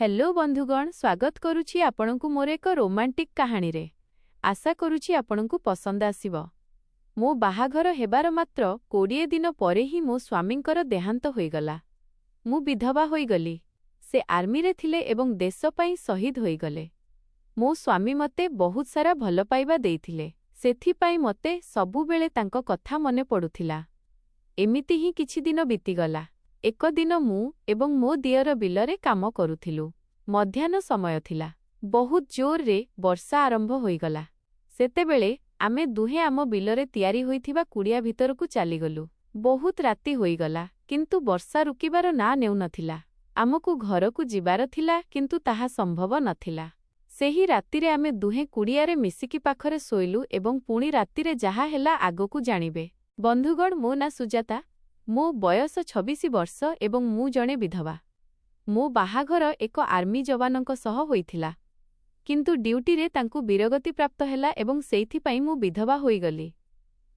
Hello बंधुगण, स्वागत करुछि आपणकु मोर एक रोमांटिक कहानी रे। आशा करुछि आपणकु पसंद आसीबो। मो बाहाघर हेबार मात्र 20 दिन परे ही मो स्वामींकर देहांत होईगला। मु विधवा होईगली। से आर्मी रे थिले एवं देश पई शहीद होईगले। मो स्वामी मते बहुत सारा भल पाइबा देइथिले। सेथि पई मते सबु बेले तांको कथा मने पडुथिला। एमिति ही किछि दिन बीतीगला। एक दिन मु एवं मो दियर बिलरे काम करुथिलु। मध्याह्न समय थिला। बहुत जोर रे वर्षा आरंभ होईगला। सेतेबेले आमे दुहे आम बिलरे तियारी होइथिबा कुडिया भितरकु चालीगलु। बहुत राति होईगला, किंतु वर्षा रुकिबार ना नेउ नथिला। आमकु घरकु जिबार थिला, किंतु ताहा संभव नथिला। सेही रातिरे आमे दुहे कुडियारे मिसिकी पाखरे सोइलु एवं पुणी रातिरे जाहा हेला आगोकु जानिबे। बंधुगण, मो ना सुजाता। मो बयस 26 वर्ष एवं मु जणे विधवा। मो बाहाघर एक आर्मी जवानंक सह होइथिला, किंतु ड्यूटी रे तांकु वीरगति प्राप्त हेला एवं सेइथि पई मु विधवा होईगली।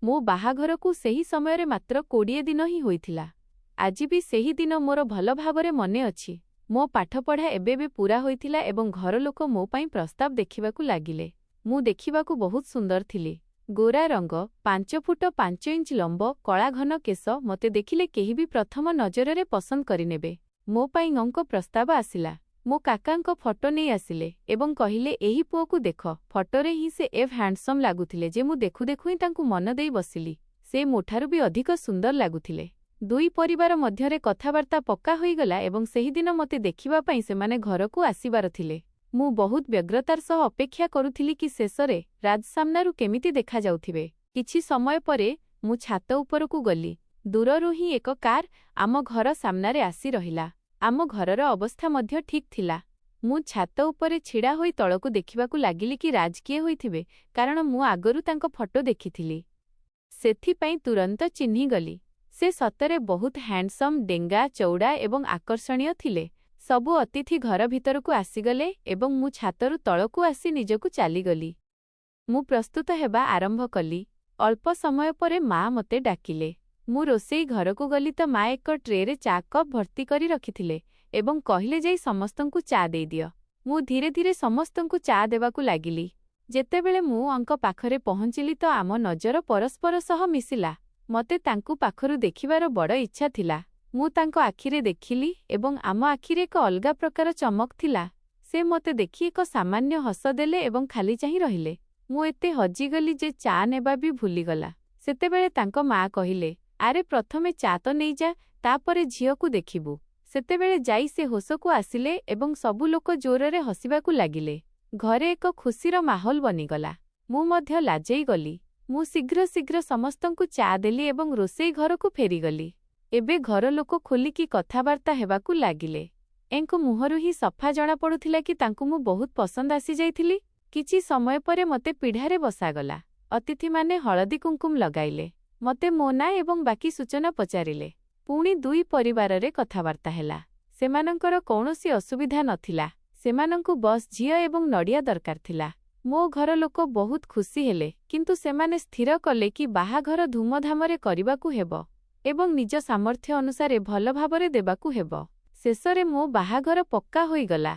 मो बाहाघरकु सेही समयरे मात्र 20 दिन ही होइथिला। आजि भी सेही दिन मोर भल भावरे मने अछि। मो पाठपढ़ा एबेबे पूरा होइथिला एवं घर लोक मो पई प्रस्ताव देखिबाकु लागिले। मु देखिबाकु बहुत सुंदर थिली। गोरा रंग, 5 फुट 5 इंच लंब, कला घन केस मते देखिले केही भी प्रथम नजररे पसंद करिनेबे। मो पाई अंक प्रस्ताव आसिला। मो काकांक फोटो नहीं आसिले एवं कहिले एही पुओकु देख। फोटोरे ही से एव हैंडसम लागुथिले जे मु देखु देखु ही तांकु मन देई बसिली। से मोठारु भी अधिक सुंदर लागुथिले। दुई परिवार मध्यरे कथावार्ता पक्का होईगला एवं सेही दिन मते देखिबा पई से माने घरकु आसीबार थिले। मु बहुत व्यग्रतार सह अपेक्षा करुथिली कि शेषरे राज सामनारु केमिति देखा जाउथिबे। किछि समय परे मु छात उपरकु गली। दूररु ही एक कार आम घर सामनारे आसी रहिला। आम घरर अवस्था मध्य ठीक थिला। मु छात उपरे छिड़ा होई तळकु देखिबाकु लागिली कि राज किए होइथिबे, कारण मु आगरु तांको फोटो देखिथिली। सेथि पई तुरंत चिन्हि गली। से सतरे बहुत हैंडसम, डेंगा, चौड़ा एवं आकर्षणीय थिले। सबु अतिथि घर भितरकु आसीगले एवं मु छातरु तळकु आसी निजकु चालीगली। मु प्रस्तुत हेबा आरंभ कली। अल्प समय परे मा मते डाकिले। मु रोसेई घरकु गली तो मा एक ट्रेरे चा कप भर्ती करी रखिथिले एवं कहिले जाई समस्तंकु चा देई दियो। मु धीरे धीरे समस्तंकु चा देबाकु लागिली। जेतेबेले मु अंक पाखरे पहुंचिली तो आम नजर परस्पर सह मिसिला। मते तांकु पाखरु देखिबार बड़ इच्छा थिला। मु तांको आखिरे देखिली एवं आम आखिरे एक अलगा प्रकार चमक थिला। से मते देखि एक सामान्य हस देले एवं खाली चाहि रहिले। मु एते हजिगली जे चा नेबा भी भूलीगला। सेतेबेले तांको मा कहिले, आरे प्रथमे चा तो नहीं जा, तापरे झियोकु देखिबु। सेतेबेले जाई से होसकु आसिले एवं सबु लोक जोररे हसिबाकु लागिले। घरे एक खुशीर माहौल बनिगला। मु मध्य लाजेई गली। मु शीघ्र शीघ्र समस्तंकु चा देली एवं रोसेई घरकु फेरीगली। एबे घर लोक खोलिकी कथावार्ता हेबाकु लागिले। एंको मुहरु ही सफा जणा पडुथिला कि तांकु मु बहुत पसंद आसी जाइथिली। किछि समय परे मते पिढारे बसागला। अतिथि माने हळदी कुंकुम लगाइले। मते मो ना एवं बाकी सूचना पचारिले। पुणी दुई परिवाररे कथावार्ता हेला। सेमानंकर कौनसी असुविधा नथिला। सेमानंकु बस झियो एवं नडिया दरकार थिला। मो घर लोक बहुत खुशी हेले, किंतु सेमाने स्थिर कले कि बाहाघर धूमधामरे करिबाकु हेबो एवं निज सामर्थ्य अनुसारे भल भावरे देबाकु हेबो। शेषरे मो बाहाघर पक्का होईगला।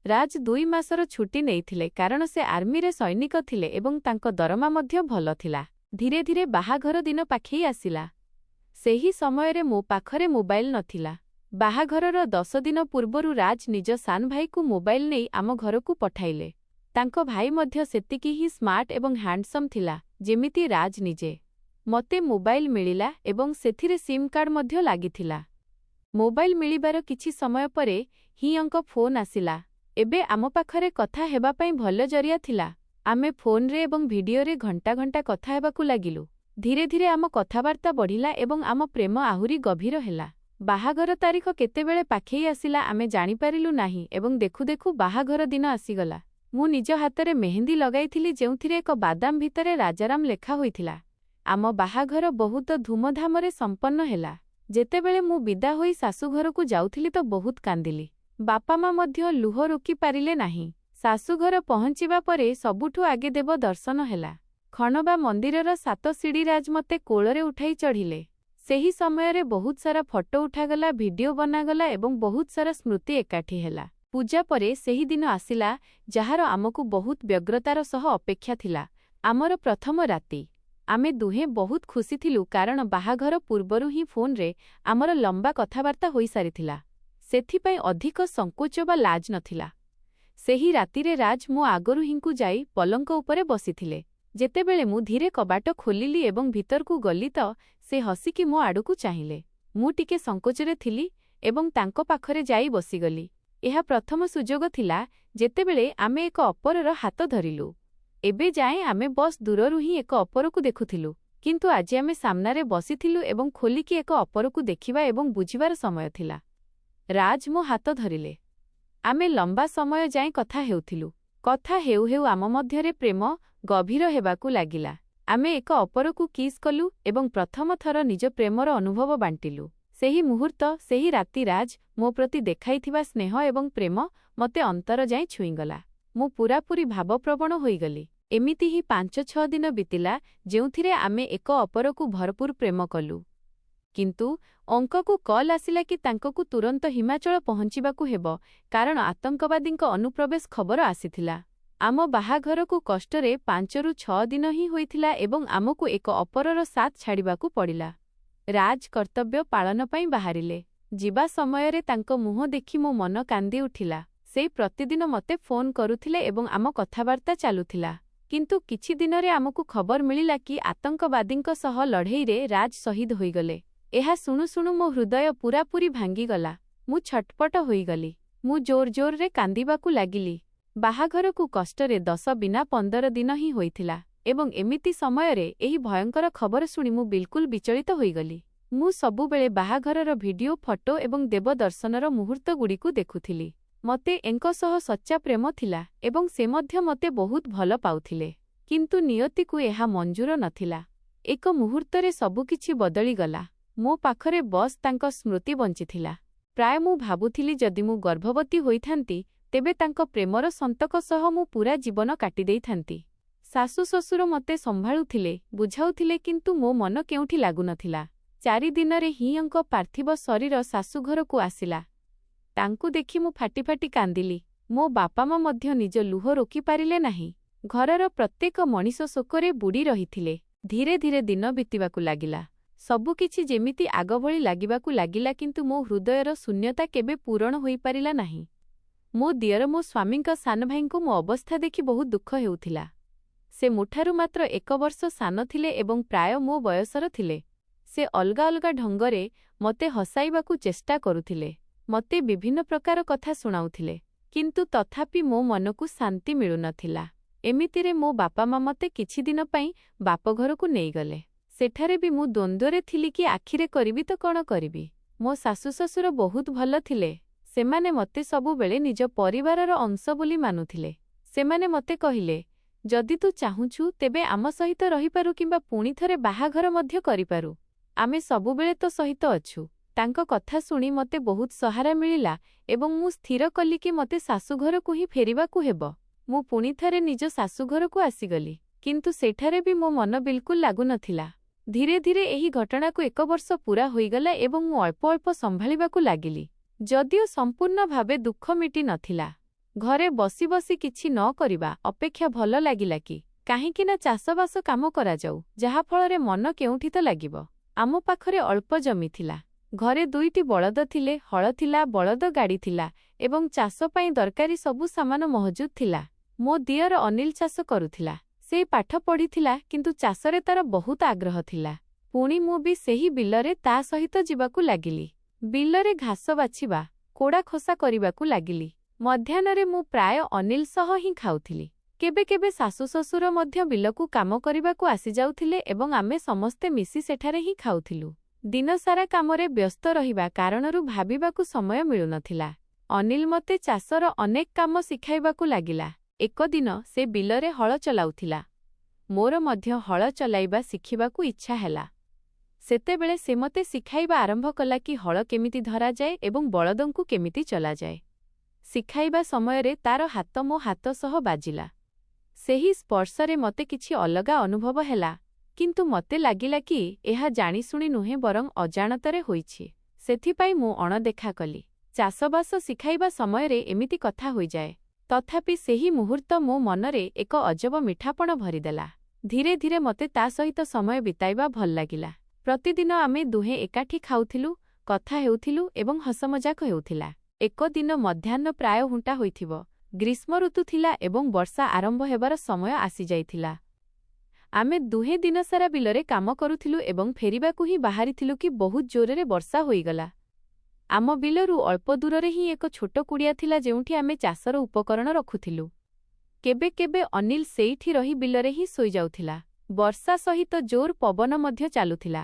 राज 2 मासर छुट्टी नेइथिले, कारण से आर्मी रे सैनिक थिले एवं तांको दरमा मध्य भल थिला। धीरे धीरे बाहाघर दिन पाखेई आसिला। सेही समयरे मो पाखरे मोबाइल नथिला। बाहाघरर 10 दिन पूर्वरु राज निज सान भाईकु मोबाइल नेई आम घरकु पठाइले। तांको भाई मध्य सेतिकी ही स्मार्ट एवं हैंडसम थिला, जेमिति राज निजे। मते मोबाइल मिलिला एवं सेथिरे सिम कार्ड मध्य लागिथिला। मोबाइल मिलिबार किछि समय परे ही अंक फोन आसिला। एबे आम पाखरे कथा हेबा पई भल जरिया थिला। आमे फोन रे एवं वीडियो रे घंटा घंटा कथा हेबाकु लागिलु। धीरे धीरे आम कथावार्ता बढ़िला एवं आम प्रेम आहुरी गभीर हेला। बाहाघर तारीख केतेबेले पाखेई आसिला आमे जानि पारिलु नाही एवं देखु देखु बाहाघर दिन आसीगला। मु निज हातरे मेहंदी लगाइथिली, जेउथिरे एक बादाम भितरे राजाराम लेखा होइथिला। आम बाहाघर बहुत धूमधामरे संपन्न हेला। जेतेबेले मु विदा होई सासु घरकु जाउथिली तो बहुत कांदिली। बापा मा मध्य लुह रोकी पारिले नाही। सासुघर पहुंचिबा परे सबुठु आगे देव दर्शन हेला। खणबा मंदिरर 7 सीढ़ी राज मते कोଳରେ उठाई चढ़िले। सेही समयरे बहुत सारा फोटो उठागला, वीडियो बनागला एवं बहुत सारा स्मृति एकाठी हेला। ପୂଜା ପରେ ସେହି ଦିନ ଆସିଲା ଯାହାର ଆମକୁ ବହୁତ ବ୍ୟଗ୍ରତାର ସହ ଅପେକ୍ଷା ଥିଲା। ଆମର ପ୍ରଥମ ରାତି। ଆମେ ଦୁହେଁ ବହୁତ ଖୁସି ଥିଲୁ କାରଣ ବାହାଘର ପୂର୍ବରୁ ହିଁ ଫୋନରେ ଆମର ଲମ୍ବା କଥାବାର୍ତ୍ତା ହୋଇସାରିଥିଲା। ସେଥିପାଇଁ ଅଧିକ ସଙ୍କୋଚ ବା ଲାଜ ନଥିଲା। ସେହି ରାତିରେ ରାଜ ମୋ ଆଗରୁ ହିଁକୁ ଯାଇ ପଲଙ୍କ ଉପରେ ବସିଥିଲେ। ଯେତେବେଳେ ମୁଁ ଧୀରେ କବାଟ ଖୋଲିଲି ଏବଂ ଭିତରକୁ ଗଲି ତ ସେ ହସିକି ମୋ ଆଡ଼କୁ ଚାହିଁଲେ। ମୁଁ ଟିକେ ସଙ୍କୋଚରେ ଥିଲି ଏବଂ ତାଙ୍କ ପାଖରେ ଯାଇ ବସିଗଲି। ଏହା ପ୍ରଥମ ସୁଯୋଗ ଥିଲା ଯେତେବେଳେ ଆମେ ଏକ ଅପରର ହାତ ଧରିଲୁ। ଏବେ ଯାଏଁ ଆମେ ବସ୍ ଦୂରରୁ ହିଁ ଏକ ଅପରକୁ ଦେଖୁଥିଲୁ, କିନ୍ତୁ ଆଜି ଆମେ ସାମ୍ନାରେ ବସିଥିଲୁ ଏବଂ ଖୋଲିକି ଏକ ଅପରକୁ ଦେଖିବା ଏବଂ ବୁଝିବାର ସମୟ ଥିଲା। ରାଜ ମୋ ହାତ ଧରିଲେ। ଆମେ ଲମ୍ବା ସମୟ ଯାଏଁ କଥା ହେଉଥିଲୁ। କଥା ହେଉ ହେଉ ଆମ ମଧ୍ୟରେ ପ୍ରେମ ଗଭୀର ହେବାକୁ ଲାଗିଲା। ଆମେ ଏକ ଅପରକୁ କିସ୍ କଲୁ ଏବଂ ପ୍ରଥମ ଥର ନିଜ ପ୍ରେମର ଅନୁଭବ ବାଣ୍ଟିଲୁ। ସେହି ମୁହୂର୍ତ୍ତ, ସେହି ରାତି ରାଜ ମୋ ପ୍ରତି ଦେଖାଇଥିବା ସ୍ନେହ ଏବଂ ପ୍ରେମ ମୋତେ ଅନ୍ତର ଯାଏଁ ଛୁଇଁଗଲା। ମୁଁ ପୂରାପୂରି ଭାବପ୍ରବଣ ହୋଇଗଲି। ଏମିତି ହିଁ 5-6 ଦିନ ବିତିଲା ଯେଉଁଥିରେ ଆମେ ଏକ ଅପରକୁ ଭରପୁର ପ୍ରେମ କଲୁ। କିନ୍ତୁ ଅଙ୍କକୁ କଲ୍ ଆସିଲା କି ତାଙ୍କକୁ ତୁରନ୍ତ ହିମାଚଳ ପହଞ୍ଚିବାକୁ ହେବ କାରଣ ଆତଙ୍କବାଦୀଙ୍କ ଅନୁପ୍ରବେଶ ଖବର ଆସିଥିଲା। ଆମ ବାହାଘରକୁ କଷ୍ଟରେ 5-6 ଦିନ ହିଁ ହୋଇଥିଲା ଏବଂ ଆମକୁ ଏକ ଅପରର ସାଥ ଛାଡ଼ିବାକୁ ପଡ଼ିଲା। ରାଜ କର୍ତ୍ତବ୍ୟ ପାଳନ ପାଇଁ ବାହାରିଲେ। ଯିବା ସମୟରେ ତାଙ୍କ ମୁହଁ ଦେଖି ମୋ ମନ କାନ୍ଦି ଉଠିଲା। ସେ ପ୍ରତିଦିନ ମୋତେ ଫୋନ୍ କରୁଥିଲେ ଏବଂ ଆମ କଥାବାର୍ତ୍ତା ଚାଲୁଥିଲା। କିନ୍ତୁ କିଛି ଦିନରେ ଆମକୁ ଖବର ମିଳିଲା କି ଆତଙ୍କବାଦୀଙ୍କ ସହ ଲଢ଼େଇରେ ରାଜ ଶହୀଦ ହୋଇଗଲେ। ଏହା ଶୁଣୁ ଶୁଣୁ ମୋ ହୃଦୟ ପୂରାପୂରି ଭାଙ୍ଗିଗଲା। ମୁଁ ଛଟପଟ ହୋଇଗଲି। ମୁଁ ଜୋର ଜୋରରେ କାନ୍ଦିବାକୁ ଲାଗିଲି। ବାହାଘରକୁ କଷ୍ଟରେ 10-15 ଦିନ ହିଁ ହୋଇଥିଲା ଏବଂ ଏମିତି ସମୟରେ ଏହି ଭୟଙ୍କର ଖବର ଶୁଣି ମୁଁ ବିଲକୁଲ ବିଚଳିତ ହୋଇଗଲି। ମୁଁ ସବୁବେଳେ ବାହାଘରର ଭିଡିଓ, ଫଟୋ ଏବଂ ଦେବଦର୍ଶନର ମୁହୂର୍ତ୍ତଗୁଡ଼ିକୁ ଦେଖୁଥିଲି। ମୋତେ ଏଙ୍କ ସହ ସଚ୍ଚା ପ୍ରେମ ଥିଲା ଏବଂ ସେ ମଧ୍ୟ ମୋତେ ବହୁତ ଭଲ ପାଉଥିଲେ। କିନ୍ତୁ ନିୟତିକୁ ଏହା ମଞ୍ଜୁର ନଥିଲା। ଏକ ମୁହୂର୍ତ୍ତରେ ସବୁକିଛି ବଦଳିଗଲା। ମୋ ପାଖରେ ବସ୍ ତାଙ୍କ ସ୍ମୃତି ବଞ୍ଚିଥିଲା। ପ୍ରାୟ ମୁଁ ଭାବୁଥିଲି ଯଦି ମୁଁ ଗର୍ଭବତୀ ହୋଇଥାନ୍ତି ତେବେ ତାଙ୍କ ପ୍ରେମର ସନ୍ତକ ସହ ମୁଁ ପୂରା ଜୀବନ କାଟିଦେଇଥାନ୍ତି। ଶାଶୁ ଶ୍ୱଶୁର ମୋତେ ସମ୍ଭାଳୁଥିଲେ, ବୁଝାଉଥିଲେ, କିନ୍ତୁ ମୋ ମନ କେଉଁଠି ଲାଗୁନଥିଲା। 4 ଦିନରେ ହିଁ ଅଙ୍କ ପାର୍ଥିବ ଶରୀର ଶାଶୁଘରକୁ ଆସିଲା। ତାଙ୍କୁ ଦେଖି ମୁଁ ଫାଟି ଫାଟି କାନ୍ଦିଲି। ମୋ ବାପାମା ମଧ୍ୟ ନିଜ ଲୁହ ରୋକିପାରିଲେ ନାହିଁ। ଘରର ପ୍ରତ୍ୟେକ ମଣିଷ ଶୋକରେ ବୁଡ଼ି ରହିଥିଲେ। ଧୀରେ ଧୀରେ ଦିନ ବିତିବାକୁ ଲାଗିଲା। ସବୁକିଛି ଯେମିତି ଆଗଭଳି ଲାଗିବାକୁ ଲାଗିଲା କିନ୍ତୁ ମୋ ହୃଦୟର ଶୂନ୍ୟତା କେବେ ପୂରଣ ହୋଇପାରିଲା ନାହିଁ। ମୋ ଦିଅର ମୋ ସ୍ୱାମୀଙ୍କ ସାନ ଭାଇଙ୍କୁ ମୋ ଅବସ୍ଥା ଦେଖି ବହୁତ ଦୁଃଖ ହେଉଥିଲା। ସେ ମୋଠାରୁ ମାତ୍ର 1 ବର୍ଷ ସାନ ଥିଲେ ଏବଂ ପ୍ରାୟ ମୋ ବୟସର ଥିଲେ। ସେ ଅଲଗା ଅଲଗା ଢଙ୍ଗରେ ମୋତେ ହସାଇବାକୁ ଚେଷ୍ଟା କରୁଥିଲେ। ମୋତେ ବିଭିନ୍ନ ପ୍ରକାର କଥା ଶୁଣାଉଥିଲେ, କିନ୍ତୁ ତଥାପି ମୋ ମନକୁ ଶାନ୍ତି ମିଳୁନଥିଲା। ଏମିତିରେ ମୋ ବାପାମା ମୋତେ କିଛି ଦିନ ପାଇଁ ବାପଘରକୁ ନେଇଗଲେ। ସେଠାରେ ବି ମୁଁ ଦ୍ୱନ୍ଦ୍ୱରେ ଥିଲି କି ଆଖିରେ କରିବି ତ କ'ଣ କରିବି। ମୋ ଶାଶୁ ଶ୍ୱଶୁର ବହୁତ ଭଲ ଥିଲେ। ସେମାନେ ମୋତେ ସବୁବେଳେ ନିଜ ପରିବାରର ଅଂଶ ବୋଲି ମାନୁଥିଲେ। ସେମାନେ ମୋତେ କହିଲେ, ଯଦି ତୁ ଚାହୁଁଛୁ ତେବେ ଆମ ସହିତ ରହିପାରୁ କିମ୍ବା ପୁଣି ଥରେ ବାହାଘର ମଧ୍ୟ କରିପାରୁ। ଆମେ ସବୁବେଳେ ତୋ ସହିତ ଅଛୁ। ତାଙ୍କ କଥା ଶୁଣି ମୋତେ ବହୁତ ସହାରା ମିଳିଲା ଏବଂ ମୁଁ ସ୍ଥିର କଲି କି ମୋତେ ଶାଶୁଘରକୁ ହିଁ ଫେରିବାକୁ ହେବ। ମୁଁ ପୁଣି ଥରେ ନିଜ ଶାଶୁଘରକୁ ଆସିଗଲି, କିନ୍ତୁ ସେଠାରେ ବି ମୋ ମନ ବିଲକୁଲ ଲାଗୁନଥିଲା। ଧୀରେ ଧୀରେ ଏହି ଘଟଣାକୁ 1 ବର୍ଷ ପୂରା ହୋଇଗଲା ଏବଂ ମୁଁ ଅଳ୍ପ ଅଳ୍ପ ସମ୍ଭାଳିବାକୁ ଲାଗିଲି। ଯଦିଓ ସମ୍ପୂର୍ଣ୍ଣ ଭାବେ ଦୁଃଖ ମିଟି ନଥିଲା। ଘରେ ବସି ବସି କିଛି ନ କରିବା ଅପେକ୍ଷା ଭଲ ଲାଗିଲା କି? କାହିଁକିନା ଚାଷବାସ କାମ କରାଯାଉ, ଯାହାଫଳରେ ମନ କେଉଁଠି ତ ଲାଗିବ। ଆମ ପାଖରେ ଅଳ୍ପ ଜମି ଥିଲା। ଘରେ 2ଟି ବଳଦ ଥିଲେ, ହଳ ଥିଲା, ବଳଦ ଗାଡ଼ି ଥିଲା ଏବଂ ଚାଷ ପାଇଁ ଦରକାରୀ ସବୁ ସାମାନ ମହଜୁଦ ଥିଲା। ମୋ ଦିଅର ଅନିଲ ଚାଷ କରୁଥିଲା। ସେ ପାଠ ପଢ଼ିଥିଲା କିନ୍ତୁ ଚାଷରେ ତାର ବହୁତ ଆଗ୍ରହ ଥିଲା। ପୁଣି ମୁଁ ବି ସେହି ବିଲରେ ତା ସହିତ ଯିବାକୁ ଲାଗିଲି। ବିଲରେ ଘାସ ବାଛିବା, କୋଡ଼ା ଖୋସା କରିବାକୁ ଲାଗିଲି। ମଧ୍ୟାହ୍ନରେ ମୁଁ ପ୍ରାୟ ଅନିଲ ସହ ହିଁ ଖାଉଥିଲି। କେବେ କେବେ ଶାଶୁ ଶ୍ୱଶୁର ମଧ୍ୟ ବିଲକୁ କାମ କରିବାକୁ ଆସିଯାଉଥିଲେ ଏବଂ ଆମେ ସମସ୍ତେ ମିଶି ସେଠାରେ ହିଁ ଖାଉଥିଲୁ। ଦିନସାରା କାମରେ ବ୍ୟସ୍ତ ରହିବା କାରଣରୁ ଭାବିବାକୁ ସମୟ ମିଳୁନଥିଲା। ଅନିଲ ମୋତେ ଚାଷର ଅନେକ କାମ ଶିଖାଇବାକୁ ଲାଗିଲା। ଏକ ଦିନ ସେ ବିଲରେ ହଳ ଚଲାଉଥିଲା। ମୋର ମଧ୍ୟ ହଳ ଚଲାଇବା ଶିଖିବାକୁ ଇଚ୍ଛା ହେଲା। ସେତେବେଳେ ସେ ମୋତେ ଶିଖାଇବା ଆରମ୍ଭ କଲା କି ହଳ କେମିତି ଧରାଯାଏ ଏବଂ ବଳଦଙ୍କୁ କେମିତି ଚଲାଯାଏ। ଶିଖାଇବା ସମୟରେ ତାର ହାତ ମୋ ହାତ ସହ ବାଜିଲା। ସେହି ସ୍ପର୍ଶରେ ମୋତେ କିଛି ଅଲଗା ଅନୁଭବ ହେଲା, କିନ୍ତୁ ମୋତେ ଲାଗିଲା କି ଏହା ଜାଣିଶୁଣି ନୁହେଁ ବରଂ ଅଜାଣତରେ ହୋଇଛି। ସେଥିପାଇଁ ମୁଁ ଅଣଦେଖା କଲି। ଚାଷବାସ ଶିଖାଇବା ସମୟରେ ଏମିତି କଥା ହୋଇଯାଏ। ତଥାପି ସେହି ମୁହୂର୍ତ୍ତ ମୋ ମନରେ ଏକ ଅଜବ ମିଠାପଣ ଭରିଦେଲା। ଧୀରେ ଧୀରେ ମୋତେ ତା ସହିତ ସମୟ ବିତାଇବା ଭଲ ଲାଗିଲା। ପ୍ରତିଦିନ ଆମେ ଦୁହେଁ ଏକାଠି ଖାଉଥିଲୁ, କଥା ହେଉଥିଲୁ ଏବଂ ହସମଜାକ ହେଉଥିଲା। ଏକ ଦିନ ମଧ୍ୟାହ୍ନ ପ୍ରାୟ ଘଣ୍ଟା ହୋଇଥିବ। ଗ୍ରୀଷ୍ମ ଋତୁ ଥିଲା ଏବଂ ବର୍ଷା ଆରମ୍ଭ ହେବାର ସମୟ ଆସିଯାଇଥିଲା। ଆମେ ଦୁହେଁ ଦିନସାରା ବିଲରେ କାମ କରୁଥିଲୁ ଏବଂ ଫେରିବାକୁ ହିଁ ବାହାରିଥିଲୁ କି ବହୁତ ଜୋରରେ ବର୍ଷା ହୋଇଗଲା। ଆମ ବିଲରୁ ଅଳ୍ପ ଦୂରରେ ହିଁ ଏକ ଛୋଟ କୁଡ଼ିଆ ଥିଲା ଯେଉଁଠି ଆମେ ଚାଷର ଉପକରଣ ରଖୁଥିଲୁ। କେବେ କେବେ ଅନିଲ ସେଇଠି ରହି ବିଲରେ ହିଁ ଶୋଇଯାଉଥିଲା। ବର୍ଷା ସହିତ ଜୋର ପବନ ମଧ୍ୟ ଚାଲୁଥିଲା।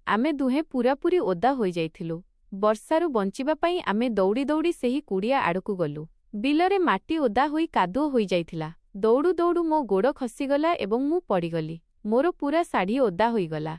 ଆମେ ଦୁହେଁ ପୂରାପୂରି ଓଦା ହୋଇଯାଇଥିଲୁ। ବର୍ଷାରୁ ବଞ୍ଚିବା ପାଇଁ ଆମେ ଦୌଡ଼ି ଦୌଡ଼ି ସେହି କୁଡ଼ିଆ ଆଡ଼କୁ ଗଲୁ। ବିଲରେ ମାଟି ଓଦା ହୋଇ କାଦୁଅ ହୋଇଯାଇଥିଲା। ଦୌଡ଼ୁ ଦୌଡ଼ୁ ମୋ ଗୋଡ଼ ଖସିଗଲା ଏବଂ ମୁଁ ପଡ଼ିଗଲି। ମୋର ପୂରା ଶାଢ଼ୀ ଓଦା ହୋଇଗଲା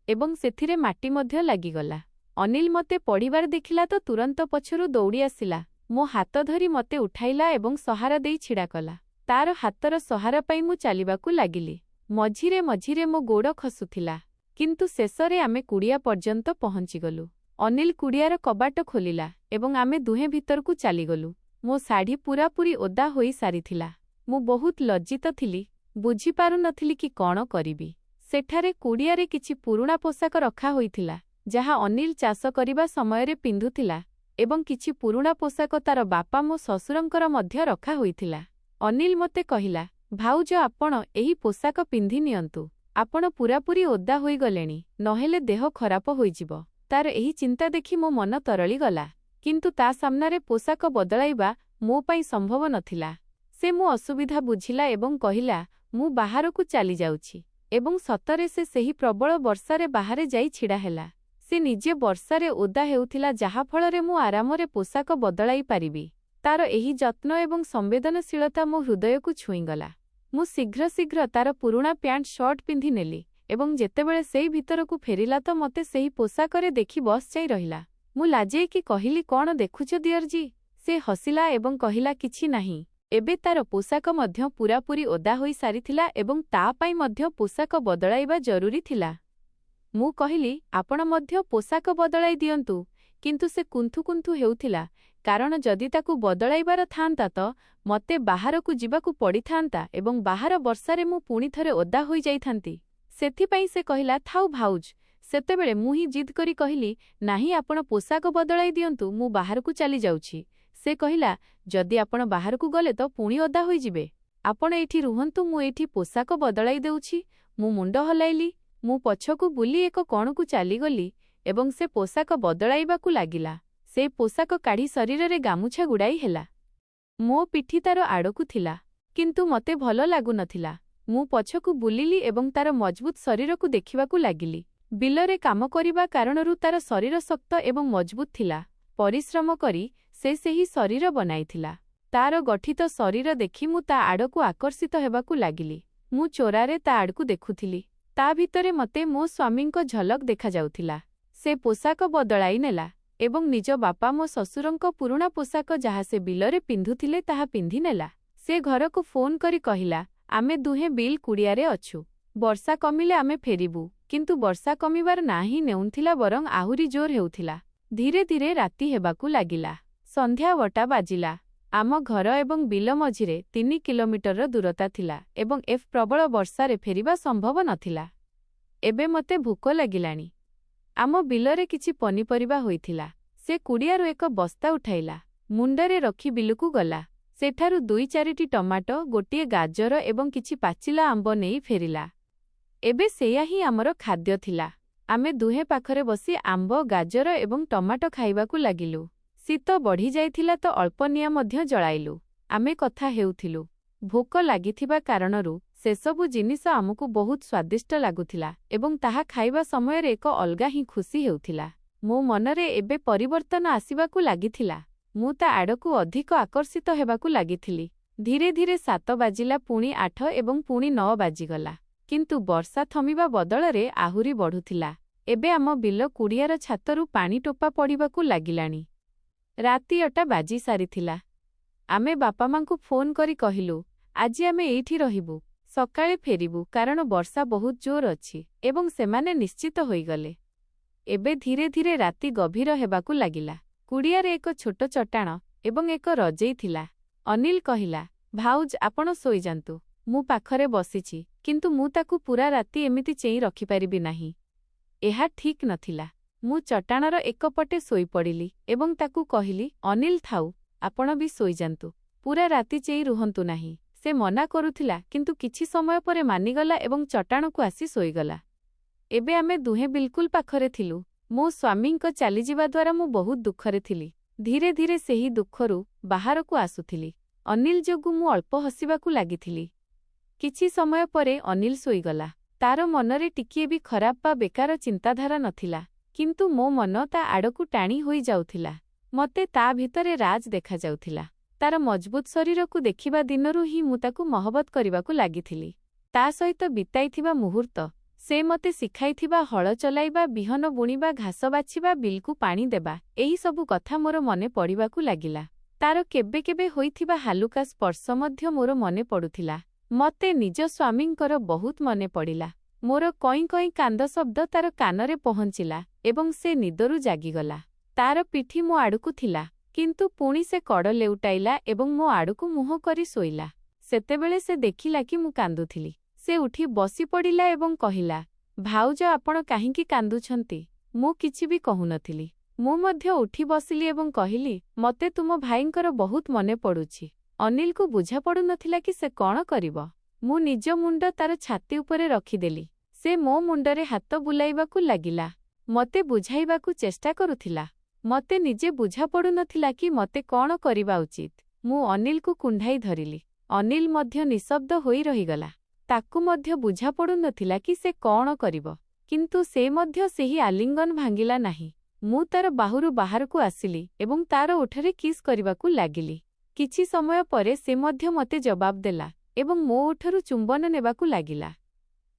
ଏବଂ ସେଥିରେ ମାଟି ମଧ୍ୟ ଲାଗିଗଲା। ଅନିଲ ମୋତେ ପଡ଼ିବାର ଦେଖିଲା ତ ତୁରନ୍ତ ପଛରୁ ଦୌଡ଼ି ଆସିଲା। ମୋ ହାତ ଧରି ମୋତେ ଉଠାଇଲା ଏବଂ ସହାରା ଦେଇ ଛିଡ଼ା କଲା। ତାର ହାତର ସହାରା ପାଇଁ ମୁଁ ଚାଲିବାକୁ ଲାଗିଲି। ମଝିରେ ମଝିରେ ମୋ ଗୋଡ଼ ଖସୁଥିଲା, କିନ୍ତୁ ଶେଷରେ ଆମେ କୁଡ଼ିଆ ପର୍ଯ୍ୟନ୍ତ ପହଞ୍ଚିଗଲୁ। ଅନିଲ କୁଡ଼ିଆର କବାଟ ଖୋଲିଲା ଏବଂ ଆମେ ଦୁହେଁ ଭିତରକୁ ଚାଲିଗଲୁ। ମୋ ଶାଢ଼ୀ ପୂରାପୂରି ଓଦା ହୋଇସାରିଥିଲା। ମୁଁ ବହୁତ ଲଜ୍ଜିତ ଥିଲି, ବୁଝିପାରୁନଥିଲି କି କ'ଣ କରିବି। ସେଠାରେ କୁଡ଼ିଆରେ କିଛି ପୁରୁଣା ପୋଷାକ ରଖା ହୋଇଥିଲା, ଯାହା ଅନିଲ ଚାଷ କରିବା ସମୟରେ ପିନ୍ଧୁଥିଲା ଏବଂ କିଛି ପୁରୁଣା ପୋଷାକ ତାର ବାପା ମୋ ଶ୍ୱଶୁରଙ୍କର ମଧ୍ୟ ରଖା ହୋଇଥିଲା। ଅନିଲ ମୋତେ କହିଲା, ଭାଉଜ ଆପଣ ଏହି ପୋଷାକ ପିନ୍ଧି ନିଅନ୍ତୁ। ଆପଣ ପୂରାପୂରି ଓଦା ହୋଇଗଲେଣି, ନହେଲେ ଦେହ ଖରାପ ହୋଇଯିବ। ତାର ଏହି ଚିନ୍ତା ଦେଖି ମୋ ମନ ତରଳିଗଲା, କିନ୍ତୁ ତା ସାମ୍ନାରେ ପୋଷାକ ବଦଳାଇବା ମୋ ପାଇଁ ସମ୍ଭବ ନଥିଲା। ସେ ମୋ ଅସୁବିଧା ବୁଝିଲା ଏବଂ କହିଲା, ମୁଁ ବାହାରକୁ ଚାଲିଯାଉଛି। ଏବଂ ସତରେ ସେ ସେହି ପ୍ରବଳ ବର୍ଷାରେ ବାହାରେ ଯାଇ ଛିଡ଼ା ହେଲା। ସେ ନିଜେ ବର୍ଷାରେ ଓଦା ହେଉଥିଲା, ଯାହାଫଳରେ ମୁଁ ଆରାମରେ ପୋଷାକ ବଦଳାଇ ପାରିବି। ତାର ଏହି ଯତ୍ନ ଏବଂ ସମ୍ବେଦନଶୀଳତା ମୋ ହୃଦୟକୁ ଛୁଇଁଗଲା। ମୁଁ ଶୀଘ୍ର ଶୀଘ୍ର ତାର ପୁରୁଣା ପ୍ୟାଣ୍ଟ ସର୍ଟ ପିନ୍ଧି ନେଲି ଏବଂ ଯେତେବେଳେ ସେଇ ଭିତରକୁ ଫେରିଲା ତ ମୋତେ ସେହି ପୋଷାକରେ ଦେଖି ବସ୍ ଯାଇ ରହିଲା। ମୁଁ ଲାଜେଇକି କହିଲି, କ'ଣ ଦେଖୁଛ ଦିଅରଜୀ? ସେ ହସିଲା ଏବଂ କହିଲା, କିଛି ନାହିଁ। ଏବେ ତାର ପୋଷାକ ମଧ୍ୟ ପୂରାପୂରି ଓଦା ହୋଇସାରିଥିଲା ଏବଂ ତା ପାଇଁ ମଧ୍ୟ ପୋଷାକ ବଦଳାଇବା ଜରୁରୀ ଥିଲା। ମୁଁ କହିଲି, ଆପଣ ମଧ୍ୟ ପୋଷାକ ବଦଳାଇ ଦିଅନ୍ତୁ। କିନ୍ତୁ ସେ କୁନ୍ଥୁ କୁନ୍ଥୁ ହେଉଥିଲା, କାରଣ ଯଦି ତାକୁ ବଦଳାଇବାର ଥାନ୍ତା ତ ମୋତେ ବାହାରକୁ ଯିବାକୁ ପଡ଼ିଥାନ୍ତା ଏବଂ ବାହାର ବର୍ଷାରେ ମୁଁ ପୁଣି ଥରେ ଓଦା ହୋଇଯାଇଥାନ୍ତି। ସେଥିପାଇଁ ସେ କହିଲା, ଥାଉ ଭାଉଜ। ସେତେବେଳେ ମୁଁ ହିଁ ଜିଦ୍ କରି କହିଲି, ନାହିଁ ଆପଣ ପୋଷାକ ବଦଳାଇ ଦିଅନ୍ତୁ, ମୁଁ ବାହାରକୁ ଚାଲିଯାଉଛି। ସେ କହିଲା, ଯଦି ଆପଣ ବାହାରକୁ ଗଲେ ତ ପୁଣି ଓଦା ହୋଇଯିବେ। ଆପଣ ଏଇଠି ରୁହନ୍ତୁ, ମୁଁ ଏଇଠି ପୋଷାକ ବଦଳାଇ ଦେଉଛି। ମୁଁ ମୁଣ୍ଡ ହଲାଇଲି। ମୁଁ ପଛକୁ ବୁଲି ଏକ କୋଣକୁ ଚାଲିଗଲି ଏବଂ ସେ ପୋଷାକ ବଦଳାଇବାକୁ ଲାଗିଲା। ସେ ପୋଷାକ କାଢ଼ି ଶରୀରରେ ଗାମୁଛା ଗୁଡ଼ାଇ ହେଲା। ମୋ ପିଠି ତାର ଆଡ଼କୁ ଥିଲା, କିନ୍ତୁ ମୋତେ ଭଲ ଲାଗୁନଥିଲା। ମୁଁ ପଛକୁ ବୁଲିଲି ଏବଂ ତାର ମଜବୁତ ଶରୀରକୁ ଦେଖିବାକୁ ଲାଗିଲି। ବିଲରେ କାମ କରିବା କାରଣରୁ ତାର ଶରୀର ଶକ୍ତ ଏବଂ ମଜବୁତ ଥିଲା। ପରିଶ୍ରମ କରି ସେ ସେହି ଶରୀର ବନାଇଥିଲା। ତାର ଗଠିତ ଶରୀର ଦେଖି ମୁଁ ତା ଆଡ଼କୁ ଆକର୍ଷିତ ହେବାକୁ ଲାଗିଲି। ମୁଁ ଚୋରାରେ ତା ଆଡ଼କୁ ଦେଖୁଥିଲି। ତା ଭିତରେ ମୋତେ ମୋ ସ୍ୱାମୀଙ୍କ ଝଲକ ଦେଖାଯାଉଥିଲା। ସେ ପୋଷାକ ବଦଳାଇ ନେଲା ଏବଂ ନିଜ ବାପା ମୋ ଶ୍ୱଶୁରଙ୍କ ପୁରୁଣା ପୋଷାକ ଯାହା ସେ ବିଲରେ ପିନ୍ଧୁଥିଲେ ତାହା ପିନ୍ଧିନେଲା। ସେ ଘରକୁ ଫୋନ୍ କରି କହିଲା, ଆମେ ଦୁହେଁ ବିଲ୍ କୁଡ଼ିଆରେ ଅଛୁ। ବର୍ଷା କମିଲେ ଆମେ ଫେରିବୁ। କିନ୍ତୁ ବର୍ଷା କମିବାର ନାଁ ହିଁ ନେଉନଥିଲା, ବରଂ ଆହୁରି ଜୋର ହେଉଥିଲା। ଧୀରେ ଧୀରେ ରାତି ହେବାକୁ ଲାଗିଲା। ସନ୍ଧ୍ୟା 8ଟା ବାଜିଲା। ଆମ ଘର ଏବଂ ବିଲ ମଝିରେ 3 କିଲୋମିଟରର ଦୂରତା ଥିଲା ଏବଂ ପ୍ରବଳ ବର୍ଷାରେ ଫେରିବା ସମ୍ଭବ ନଥିଲା। ଏବେ ମୋତେ ଭୋକ ଲାଗିଲାଣି। ଆମ ବିଲରେ କିଛି ପନିପରିବା ହୋଇଥିଲା। ସେ କୁଡ଼ିଆରୁ ଏକ ବସ୍ତା ଉଠାଇଲା। ମୁଣ୍ଡରେ ରଖି ବିଲକୁ ଗଲା। ସେଠାରୁ 2-4ଟି ଟମାଟୋ, ଗୋଟିଏ ଗାଜର ଏବଂ କିଛି ପାଚିଲା ଆମ୍ବ ନେଇ ଫେରିଲା। ଏବେ ସେଇଆ ହିଁ ଆମର ଖାଦ୍ୟ ଥିଲା। ଆମେ ଦୁହେଁ ପାଖରେ ବସି ଆମ୍ବ, ଗାଜର ଏବଂ ଟମାଟୋ ଖାଇବାକୁ ଲାଗିଲୁ। ଶୀତ ବଢ଼ିଯାଇଥିଲା ତ ଅଳ୍ପ ନିଆଁ ମଧ୍ୟ ଜଳାଇଲୁ। ଆମେ କଥା ହେଉଥିଲୁ। ଭୋକ ଲାଗିଥିବା କାରଣରୁ ସେସବୁ ଜିନିଷ ଆମକୁ ବହୁତ ସ୍ୱାଦିଷ୍ଟ ଲାଗୁଥିଲା ଏବଂ ତାହା ଖାଇବା ସମୟରେ ଏକ ଅଲଗା ହିଁ ଖୁସି ହେଉଥିଲା। ମୋ ମନରେ ଏବେ ପରିବର୍ତ୍ତନ ଆସିବାକୁ ଲାଗିଥିଲା। ମୁଁ ତା ଆଡ଼କୁ ଅଧିକ ଆକର୍ଷିତ ହେବାକୁ ଲାଗିଥିଲି। ଧୀରେ ଧୀରେ 7 ବାଜିଲା, ପୁଣି 8 ଏବଂ ପୁଣି 9 ବାଜିଗଲା। କିନ୍ତୁ ବର୍ଷା ଥମିବା ବଦଳରେ ଆହୁରି ବଢ଼ୁଥିଲା। ଏବେ ଆମ ବିଲ କୁଡ଼ିଆର ଛାତରୁ ପାଣି ଟୋପା ପଡ଼ିବାକୁ ଲାଗିଲାଣି। ରାତି 8ଟା ବାଜି ସାରିଥିଲା। ଆମେ ବାପାମାଙ୍କୁ ଫୋନ୍ କରି କହିଲୁ, ଆଜି ଆମେ ଏଇଠି ରହିବୁ। ସକାଳେ ଫେରିବୁ କାରଣ ବର୍ଷା ବହୁତ ଜୋର ଅଛି ଏବଂ ସେମାନେ ନିଶ୍ଚିତ ହୋଇଗଲେ। ଏବେ ଧୀରେ ଧୀରେ ରାତି ଗଭୀର ହେବାକୁ ଲାଗିଲା। କୁଡ଼ିଆରେ ଏକ ଛୋଟ ଚଟାଣ ଏବଂ ଏକ ରଜେଇ ଥିଲା। ଅନିଲ କହିଲା, ଭାଉଜ ଆପଣ ଶୋଇଯାନ୍ତୁ, ମୁଁ ପାଖରେ ବସିଛି, କିନ୍ତୁ ମୁଁ ତାକୁ ପୂରା ରାତି ଏମିତି ଚେଇଁ ରଖିପାରିବି ନାହିଁ। ଏହା ଠିକ୍ ନଥିଲା। ମୁଁ ଚଟାଣର ଏକପଟେ ଶୋଇପଡ଼ିଲି ଏବଂ ତାକୁ କହିଲି, ଅନିଲ ଥାଉ, ଆପଣ ବି ଶୋଇଯାନ୍ତୁ, ପୂରା ରାତି ଚେଇଁ ରୁହନ୍ତୁ ନାହିଁ। ସେ ମନା କରୁଥିଲା, କିନ୍ତୁ କିଛି ସମୟ ପରେ ମାନିଗଲା ଏବଂ ଚଟାଣକୁ ଆସି ଶୋଇଗଲା। ଏବେ ଆମେ ଦୁହେଁ ବିଲକୁଲ ପାଖରେ ଥିଲୁ। ମୋ ସ୍ୱାମୀଙ୍କ ଚାଲିଯିବା ଦ୍ୱାରା ମୁଁ ବହୁତ ଦୁଃଖରେ ଥିଲି। ଧୀରେ ଧୀରେ ସେହି ଦୁଃଖରୁ ବାହାରକୁ ଆସୁଥିଲି। ଅନିଲ ଯୋଗୁଁ ମୁଁ ଅଳ୍ପ ହସିବାକୁ ଲାଗିଥିଲି। କିଛି ସମୟ ପରେ ଅନିଲ ଶୋଇଗଲା। ତାର ମନରେ ଟିକିଏ ବି ଖରାପ ବା ବେକାର ଚିନ୍ତାଧାରା ନଥିଲା, କିନ୍ତୁ ମୋ ମନ ତା ଆଡ଼କୁ ଟାଣି ହୋଇଯାଉଥିଲା। ମୋତେ ତା ଭିତରେ ରାଜ ଦେଖାଯାଉଥିଲା। ତାର ମଜବୁତ ଶରୀରକୁ ଦେଖିବା ଦିନରୁ ହିଁ ମୁଁ ତାକୁ ମହବତ କରିବାକୁ ଲାଗିଥିଲି। ତା ସହିତ ବିତାଇଥିବା ମୁହୂର୍ତ୍ତ, ସେ ମୋତେ ଶିଖାଇଥିବା ହଳ ଚଲାଇବା, ବିହନ ବୁଣିବା, ଘାସ ବାଛିବା, ବିଲକୁ ପାଣି ଦେବା, ଏହି ସବୁ କଥା ମୋର ମନେ ପଡ଼ିବାକୁ ଲାଗିଲା। ତାର କେବେ କେବେ ହୋଇଥିବା ହାଲୁକା ସ୍ପର୍ଶ ମଧ୍ୟ ମୋର ମନେ ପଡ଼ୁଥିଲା। ମୋତେ ନିଜ ସ୍ୱାମୀଙ୍କର ବହୁତ ମନେ ପଡ଼ିଲା। ମୋର କଇଁ କଇଁ କାନ୍ଦ ଶବ୍ଦ ତାର କାନରେ ପହଞ୍ଚିଲା ଏବଂ ସେ ନିଦରୁ ଜାଗିଗଲା। ତାର ପିଠି ମୋ ଆଡ଼କୁ ଥିଲା, କିନ୍ତୁ ପୁଣି ସେ କଡ଼ ଲେଉଟାଇଲା ଏବଂ ମୋ ଆଡ଼କୁ ମୁହଁ କରି ଶୋଇଲା। ସେତେବେଳେ ସେ ଦେଖିଲା କି ମୁଁ କାନ୍ଦୁଥିଲି। ସେ ଉଠି ବସିପଡ଼ିଲା ଏବଂ କହିଲା, ଭାଉଜ ଆପଣ କାହିଁକି କାନ୍ଦୁଛନ୍ତି? ମୁଁ କିଛି ବି କହୁନଥିଲି। ମୁଁ ମଧ୍ୟ ଉଠି ବସିଲି ଏବଂ କହିଲି, ମୋତେ ତୁମ ଭାଇଙ୍କର ବହୁତ ମନେ ପଡ଼ୁଛି। ଅନିଲକୁ ବୁଝାପଡ଼ୁନଥିଲା କି ସେ କ'ଣ କରିବ। ମୁଁ ନିଜ ମୁଣ୍ଡ ତାର ଛାତି ଉପରେ ରଖିଦେଲି। ସେ ମୋ ମୁଣ୍ଡରେ ହାତ ବୁଲାଇବାକୁ ଲାଗିଲା। ମୋତେ ବୁଝାଇବାକୁ ଚେଷ୍ଟା କରୁଥିଲା। ମୋତେ ନିଜେ ବୁଝାପଡ଼ୁନଥିଲା କି ମୋତେ କ'ଣ କରିବା ଉଚିତ। ମୁଁ ଅନିଲକୁ କୁଣ୍ଢାଇ ଧରିଲି। ଅନିଲ ମଧ୍ୟ ନିଃଶବ୍ଦ ହୋଇ ରହିଗଲା। ତାକୁ ମଧ୍ୟ ବୁଝାପଡ଼ୁନଥିଲା କି ସେ କ'ଣ କରିବ, କିନ୍ତୁ ସେ ମଧ୍ୟ ସେହି ଆଲିଙ୍ଗନ ଭାଙ୍ଗିଲା ନାହିଁ। ମୁଁ ତାର ବାହୁରୁ ବାହାରକୁ ଆସିଲି ଏବଂ ତାର ଓଠରେ କିସ୍ କରିବାକୁ ଲାଗିଲି। କିଛି ସମୟ ପରେ ସେ ମଧ୍ୟ ମୋତେ ଜବାବ ଦେଲା ଏବଂ ମୋ ଓଠରୁ ଚୁମ୍ବନ ନେବାକୁ ଲାଗିଲା।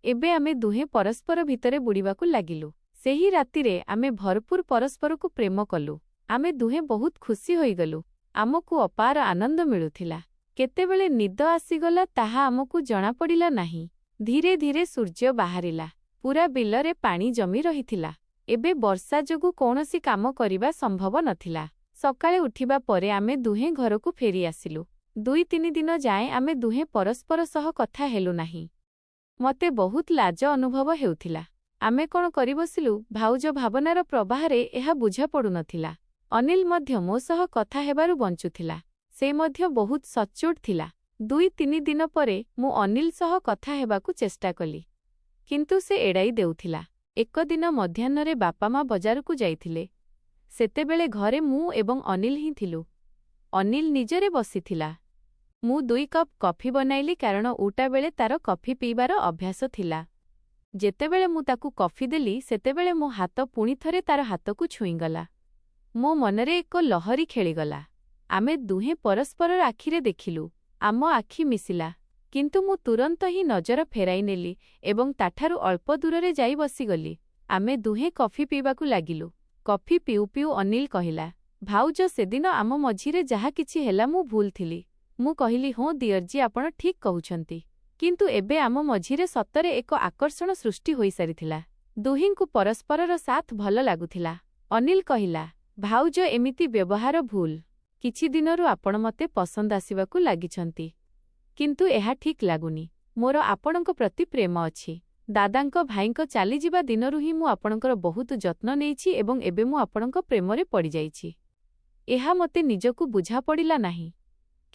ଏବେ ଆମେ ଦୁହେଁ ପରସ୍ପର ଭିତରେ ବୁଡ଼ିବାକୁ ଲାଗିଲୁ। ସେହି ରାତିରେ ଆମେ ଭରପୁର ପରସ୍ପରକୁ ପ୍ରେମ କଲୁ। ଆମେ ଦୁହେଁ ବହୁତ ଖୁସି ହୋଇଗଲୁ। ଆମକୁ ଅପାର ଆନନ୍ଦ ମିଳୁଥିଲା। କେତେବେଳେ ନିଦ ଆସିଗଲା ତାହା ଆମକୁ ଜଣାପଡ଼ିଲା ନାହିଁ। ଧୀରେ ଧୀରେ ସୂର୍ଯ୍ୟ ବାହାରିଲା। ପୂରା ବିଲରେ ପାଣି ଜମି ରହିଥିଲା। ଏବେ ବର୍ଷା ଯୋଗୁଁ କୌଣସି କାମ କରିବା ସମ୍ଭବ ନଥିଲା। ସକାଳେ ଉଠିବା ପରେ ଆମେ ଦୁହେଁ ଘରକୁ ଫେରିଆସିଲୁ। 2-3 ଦିନ ଯାଏଁ ଆମେ ଦୁହେଁ ପରସ୍ପର ସହ କଥା ହେଲୁ ନାହିଁ। ମୋତେ ବହୁତ ଲାଜ ଅନୁଭବ ହେଉଥିଲା। ଆମେ କ'ଣ କରିବସିଲୁ, ଭାଉଜ ଭାବନାର ପ୍ରବାହରେ ଏହା ବୁଝାପଡ଼ୁନଥିଲା। ଅନିଲ ମଧ୍ୟ ମୋ ସହ କଥା ହେବାରୁ ବଞ୍ଚୁଥିଲା। ସେ ମଧ୍ୟ ବହୁତ ସଚ୍ଚୋଟ ଥିଲା। 2-3 ଦିନ ପରେ ମୁଁ ଅନିଲ ସହ କଥା ହେବାକୁ ଚେଷ୍ଟା କଲି, କିନ୍ତୁ ସେ ଏଡ଼ାଇ ଦେଉଥିଲା। ଏକ ଦିନ ମଧ୍ୟାହ୍ନରେ ବାପା ମା ବଜାରକୁ ଯାଇଥିଲେ। ସେତେବେଳେ ଘରେ ମୁଁ ଏବଂ ଅନିଲ ହିଁ ଥିଲୁ। ଅନିଲ ନିଜରେ ବସିଥିଲା। ମୁଁ 2 କପ୍ କଫି ବନାଇଲି କାରଣ ଉଟା ବେଳେ ତାର କଫି ପିଇବାର ଅଭ୍ୟାସ ଥିଲା। ଯେତେବେଳେ ମୁଁ ତାକୁ କଫି ଦେଲି, ସେତେବେଳେ ମୋ ହାତ ପୁଣି ଥରେ ତାର ହାତକୁ ଛୁଇଁଗଲା। ମୋ ମନରେ ଏକ ଲହରୀ ଖେଳିଗଲା। ଆମେ ଦୁହେଁ ପରସ୍ପରର ଆଖିରେ ଦେଖିଲୁ। ଆମ ଆଖି ମିଶିଲା, କିନ୍ତୁ ମୁଁ ତୁରନ୍ତ ହିଁ ନଜର ଫେରାଇନେଲି ଏବଂ ତାଠାରୁ ଅଳ୍ପ ଦୂରରେ ଯାଇ ବସିଗଲି। ଆମେ ଦୁହେଁ କଫି ପିଇବାକୁ ଲାଗିଲୁ। କଫି ପିଉ ପିଉ ଅନିଲ କହିଲା, ଭାଉଜ ସେଦିନ ଆମ ମଝିରେ ଯାହା କିଛି ହେଲା ମୁଁ ଭୁଲ ଥିଲି। ମୁଁ କହିଲି, ହଁ ଦିଅରଜୀ ଆପଣ ଠିକ୍ କହୁଛନ୍ତି, କିନ୍ତୁ ଏବେ ଆମ ମଝିରେ ସତରେ ଏକ ଆକର୍ଷଣ ସୃଷ୍ଟି ହୋଇସାରିଥିଲା। ଦୁହିଁଙ୍କୁ ପରସ୍ପରର ସାଥ ଭଲ ଲାଗୁଥିଲା। ଅନିଲ କହିଲା, ଭାଉଜ ଏମିତି ବ୍ୟବହାର ଭୁଲ। କିଛି ଦିନରୁ ଆପଣ ମୋତେ ପସନ୍ଦ ଆସିବାକୁ ଲାଗିଛନ୍ତି, କିନ୍ତୁ ଏହା ଠିକ୍ ଲାଗୁନି। ମୋର ଆପଣଙ୍କ ପ୍ରତି ପ୍ରେମ ଅଛି। ଦାଦାଙ୍କ ଭାଇଙ୍କ ଚାଲିଯିବା ଦିନରୁ ହିଁ ମୁଁ ଆପଣଙ୍କର ବହୁତ ଯତ୍ନ ନେଇଛି ଏବଂ ଏବେ ମୁଁ ଆପଣଙ୍କ ପ୍ରେମରେ ପଡ଼ିଯାଇଛି। ଏହା ମୋତେ ନିଜକୁ ବୁଝାପଡ଼ିଲା ନାହିଁ,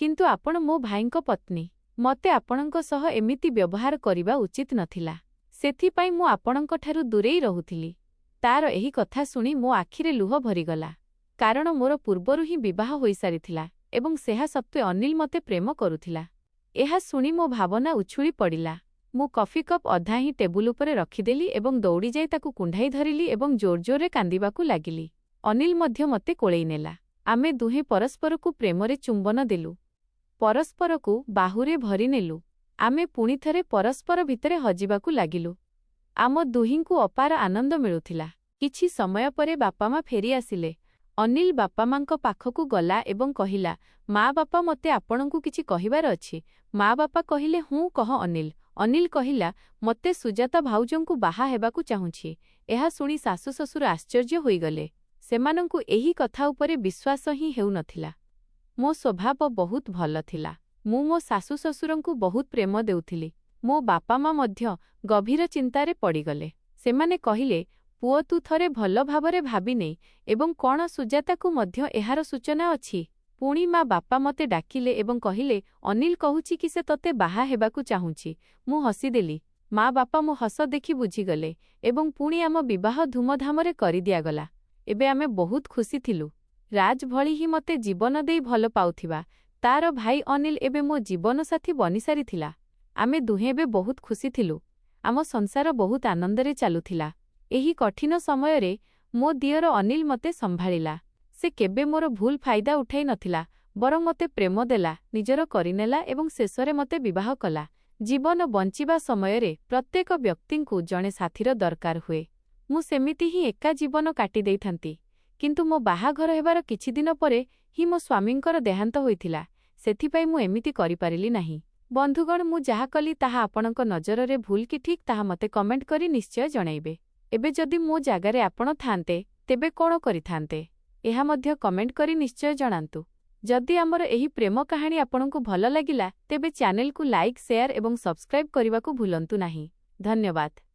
କିନ୍ତୁ ଆପଣ ମୋ ଭାଇଙ୍କ ପତ୍ନୀ। ମୋତେ ଆପଣଙ୍କ ସହ ଏମିତି ବ୍ୟବହାର କରିବା ଉଚିତ ନଥିଲା। ସେଥିପାଇଁ ମୁଁ ଆପଣଙ୍କଠାରୁ ଦୂରେଇ ରହୁଥିଲି। ତାର ଏହି କଥା ଶୁଣି ମୋ ଆଖିରେ ଲୁହ ଭରିଗଲା, କାରଣ ମୋର ପୂର୍ବରୁ ହିଁ ବିବାହ ହୋଇସାରିଥିଲା ଏବଂ ସେହା ସତ୍ତ୍ୱେ ଅନିଲ ମୋତେ ପ୍ରେମ କରୁଥିଲା। ଏହା ଶୁଣି ମୋ ଭାବନା ଉଛୁଳି ପଡ଼ିଲା। ମୁଁ କଫି କପ୍ ଅଧା ହିଁ ଟେବୁଲ ଉପରେ ରଖିଦେଲି ଏବଂ ଦୌଡ଼ିଯାଇ ତାକୁ କୁଣ୍ଢାଇ ଧରିଲି ଏବଂ ଜୋର ଜୋରରେ କାନ୍ଦିବାକୁ ଲାଗିଲି। ଅନିଲ ମଧ୍ୟ ମୋତେ କୋଳେଇ ନେଲା। ଆମେ ଦୁହେଁ ପରସ୍ପରକୁ ପ୍ରେମରେ ଚୁମ୍ବନ ଦେଲୁ। ପରସ୍ପରକୁ ବାହୁରେ ଭରିନେଲୁ। ଆମେ ପୁଣିଥରେ ପରସ୍ପର ଭିତରେ ହଜିବାକୁ ଲାଗିଲୁ। ଆମ ଦୁହିଁଙ୍କୁ ଅପାର ଆନନ୍ଦ ମିଳୁଥିଲା। କିଛି ସମୟ ପରେ ବାପା ମା ଫେରିଆସିଲେ। ଅନିଲ ବାପା ମାଙ୍କ ପାଖକୁ ଗଲା ଏବଂ କହିଲା, ମା ବାପା ମୋତେ ଆପଣଙ୍କୁ କିଛି କହିବାର ଅଛି। ମା ବାପା କହିଲେ, ହୁଁ କହ ଅନିଲ। ଅନିଲ କହିଲା, ମୋତେ ସୁଜାତା ଭାଉଜଙ୍କୁ ବାହା ହେବାକୁ ଚାହୁଁଛି। ଏହା ଶୁଣି ଶାଶୁ ଶ୍ୱଶୁର ଆଶ୍ଚର୍ଯ୍ୟ ହୋଇଗଲେ। ସେମାନଙ୍କୁ ଏହି କଥା ଉପରେ ବିଶ୍ୱାସ ହିଁ ହେଉନଥିଲା। ମୋ ସ୍ୱଭାବ ବହୁତ ଭଲ ଥିଲା। ମୁଁ ମୋ ଶାଶୁ ଶ୍ୱଶୁରଙ୍କୁ ବହୁତ ପ୍ରେମ ଦେଉଥିଲି। ମୋ ବାପା ମା ମଧ୍ୟ ଗଭୀର ଚିନ୍ତାରେ ପଡ଼ିଗଲେ। ସେମାନେ କହିଲେ, ପୁଅ ତୁ ଥରେ ଭଲ ଭାବରେ ଭାବିନେ ଏବଂ କଣ ସୁଜାତାକୁ ମଧ୍ୟ ଏହାର ସୂଚନା ଅଛି? ପୁଣି ମା ବାପା ମୋତେ ଡାକିଲେ ଏବଂ କହିଲେ, ଅନିଲ କହୁଛି କି ସେ ତତେ ବାହା ହେବାକୁ ଚାହୁଁଛି। ମୁଁ ହସିଦେଲି। ମା ବାପା ମୋ ହସ ଦେଖି ବୁଝିଗଲେ ଏବଂ ପୁଣି ଆମ ବିବାହ ଧୁମଧାମରେ କରିଦିଆଗଲା। ଏବେ ଆମେ ବହୁତ ଖୁସି ଥିଲୁ। ରାଜ ଭଳି ହିଁ ମୋତେ ଜୀବନ ଦେଇ ଭଲ ପାଉଥିବା ତାର ଭାଇ ଅନିଲ ଏବେ ମୋ ଜୀବନସାଥୀ ବନିସାରିଥିଲା। ଆମେ ଦୁହେଁ ଏବେ ବହୁତ ଖୁସି ଥିଲୁ। ଆମ ସଂସାର ବହୁତ ଆନନ୍ଦରେ ଚାଲୁଥିଲା। ଏହି କଠିନ ସମୟରେ ମୋ ଦିଅର ଅନିଲ ମୋତେ ସମ୍ଭାଳିଲା। ସେ କେବେ ମୋର ଭୁଲ ଫାଇଦା ଉଠାଇ ନଥିଲା, ବରଂ ମୋତେ ପ୍ରେମ ଦେଲା, ନିଜର କରିନେଲା ଏବଂ ଶେଷରେ ମୋତେ ବିବାହ କଲା। ଜୀବନ ବଞ୍ଚିବା ସମୟରେ ପ୍ରତ୍ୟେକ ବ୍ୟକ୍ତିଙ୍କୁ ଜଣେ ସାଥୀର ଦରକାର ହୁଏ। ମୁଁ ସେମିତି ହିଁ ଏକା ଜୀବନ କାଟି ଦେଇଥାନ୍ତି, କିନ୍ତୁ ମୋ ବାହାଘର ହେବାର କିଛି ଦିନ ପରେ ହିଁ ମୋ ସ୍ୱାମୀଙ୍କର ଦେହାନ୍ତ ହୋଇଥିଲା। ସେଥିପାଇଁ ମୁଁ ଏମିତି କରିପାରିଲି ନାହିଁ। ବନ୍ଧୁଗଣ, ମୁଁ ଯାହା କଲି ତାହା ଆପଣଙ୍କ ନଜରରେ ଭୁଲ କି ଠିକ୍ ତାହା ମୋତେ କମେଣ୍ଟ କରି ନିଶ୍ଚୟ ଜଣାଇବେ। ଏବେ ଯଦି ମୋ ଜାଗାରେ ଆପଣ ଥାନ୍ତେ, ତେବେ କଣ କରିଥାନ୍ତେ? ଏହା ମଧ୍ୟ କମେଣ୍ଟ କରି ନିଶ୍ଚୟ ଜଣାନ୍ତୁ। ଯଦି ଆମର ଏହି ପ୍ରେମ କାହାଣୀ ଆପଣଙ୍କୁ ଭଲ ଲାଗିଲା, ତେବେ ଚ୍ୟାନେଲକୁ ଲାଇକ୍, ସେୟାର ଏବଂ ସବସ୍କ୍ରାଇବ୍ କରିବାକୁ ଭୁଲନ୍ତୁ ନାହିଁ। ଧନ୍ୟବାଦ।